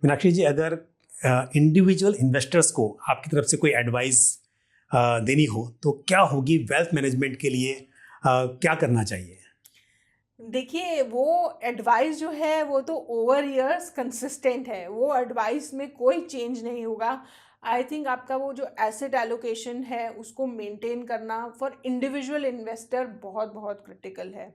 मीनाक्षी जी, अगर individual investors को आपकी तरफ से कोई एडवाइस देनी हो तो क्या होगी? वेल्थ मैनेजमेंट के लिए क्या करना चाहिए? देखिए, वो एडवाइस जो है वो तो ओवर ईयर्स कंसिस्टेंट है, वो एडवाइस में कोई चेंज नहीं होगा। आई थिंक आपका वो जो एसेट एलोकेशन है उसको मेंटेन करना फॉर इंडिविजुअल इन्वेस्टर बहुत बहुत क्रिटिकल है।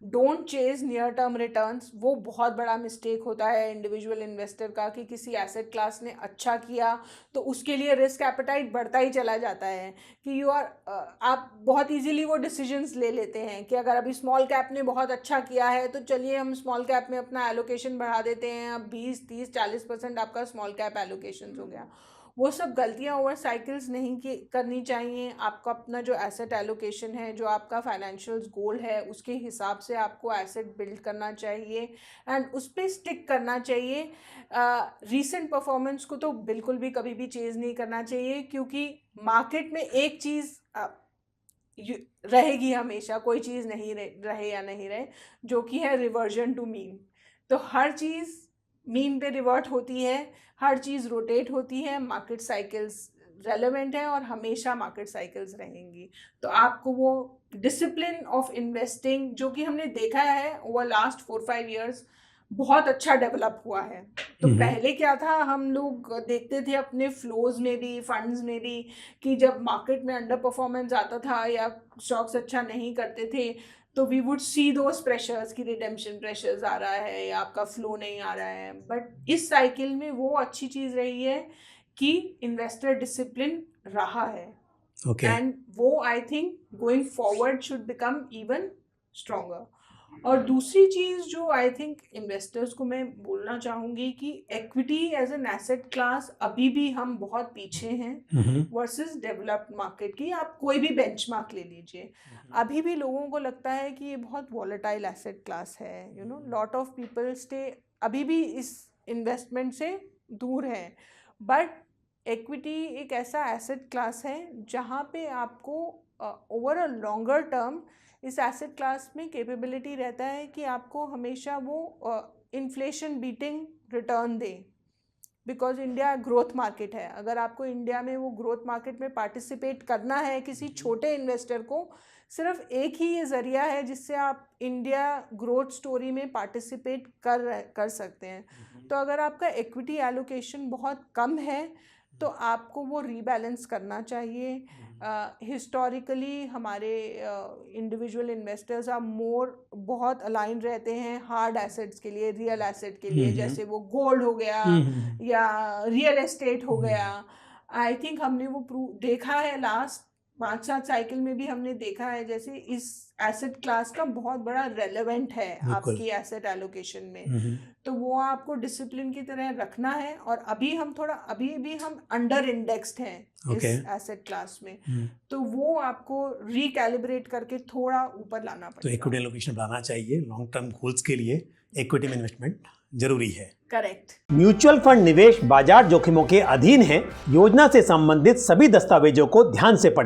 Don't chase near term returns, वो बहुत बड़ा मिस्टेक होता है इंडिविजुअल इन्वेस्टर का कि किसी एसेट क्लास ने अच्छा किया तो उसके लिए रिस्क एपेटाइट बढ़ता ही चला जाता है कि आप बहुत इजीली वो डिसीजंस ले लेते हैं कि अगर अभी स्मॉल कैप ने बहुत अच्छा किया है तो चलिए हम स्मॉल कैप में अपना एलोकेशन बढ़ा देते हैं, अब 20 30 40% आपका स्मॉल कैप एलोकेशन हो गया। वो सब गलतियां ओवर साइकिल्स नहीं करनी चाहिए। आपका अपना जो एसेट एलोकेशन है, जो आपका फाइनेंशियल्स गोल है, उसके हिसाब से आपको एसेट बिल्ड करना चाहिए एंड उस पर स्टिक करना चाहिए। रीसेंट परफॉर्मेंस को तो बिल्कुल भी कभी भी चेज़ नहीं करना चाहिए, क्योंकि मार्केट में एक चीज़ रहेगी हमेशा, कोई चीज़ नहीं रहे या नहीं रहे, जो कि है रिवर्जन टू मीन। तो हर चीज़ मीन पे रिवर्ट होती है, हर चीज़ रोटेट होती है, मार्केट साइकिल्स रेलेवेंट है और हमेशा मार्केट साइकिल्स रहेंगी। तो आपको वो डिसिप्लिन ऑफ इन्वेस्टिंग जो कि हमने देखा है ओवर लास्ट 4-5 ईयर्स बहुत अच्छा डेवलप हुआ है। तो पहले क्या था, हम लोग देखते थे अपने फ्लोज में भी, फंड्स में भी, कि जब मार्केट में अंडर परफॉर्मेंस आता था या स्टॉक्स अच्छा नहीं करते थे तो we would see those pressures कि रिडेम्पशन प्रेशर्स आ रहा है या आपका फ्लो नहीं आ रहा है। बट इस साइकिल में वो अच्छी चीज़ रही है कि इन्वेस्टर डिसिप्लिन रहा है एंड वो I think going forward should become even stronger. और दूसरी चीज़ जो आई थिंक इन्वेस्टर्स को मैं बोलना चाहूँगी कि equity as an asset class अभी भी हम बहुत पीछे हैं वर्सेस डेवलप्ड मार्केट की। आप कोई भी बेंचमार्क ले लीजिए, अभी भी लोगों को लगता है कि ये बहुत वॉलेटाइल एसेट क्लास है। लॉट ऑफ पीपल स्टे अभी भी इस इन्वेस्टमेंट से दूर हैं। बट इक्विटी एक ऐसा एसेट क्लास है जहाँ पे आपको ओवर अ लॉन्गर टर्म इस एसेट क्लास में कैपेबिलिटी रहता है कि आपको हमेशा वो inflation beating return they, because India growth market है। अगर आपको इंडिया में वो ग्रोथ मार्केट में पार्टिसिपेट करना है, किसी छोटे इन्वेस्टर को सिर्फ एक ही ये ज़रिया है जिससे आप इंडिया ग्रोथ स्टोरी में पार्टिसिपेट कर सकते हैं। तो अगर आपका इक्विटी एलोकेशन बहुत कम है तो आपको वो रीबैलेंस करना चाहिए। हिस्टोरिकली हमारे इंडिविजुअल इन्वेस्टर्स आर मोर बहुत अलाइन रहते हैं हार्ड एसेट्स के लिए, रियल एसेट के लिए, जैसे वो गोल्ड हो गया या रियल एस्टेट हो गया। आई थिंक हमने वो देखा है लास्ट 5-7 साइकिल में भी हमने देखा है, जैसे इस एसेट क्लास का बहुत बड़ा रेलेवेंट है आपकी एसेट एलोकेशन में। तो वो आपको डिसिप्लिन की तरह रखना है। और अभी भी हम अंडर इंडेक्स्ड हैं इस एसेट क्लास में, तो वो आपको रिकैलिब्रेट करके थोड़ा ऊपर लाना पड़ेगा। तो इक्विटी एलोकेशन बढ़ाना चाहिए। लॉन्ग टर्म गोल्स के लिए इक्विटी में इन्वेस्टमेंट जरूरी है। करेक्ट। म्यूचुअल फंड निवेश बाजार जोखिमों के अधीन है। योजना से संबंधित सभी दस्तावेजों को ध्यान से पढ़ें।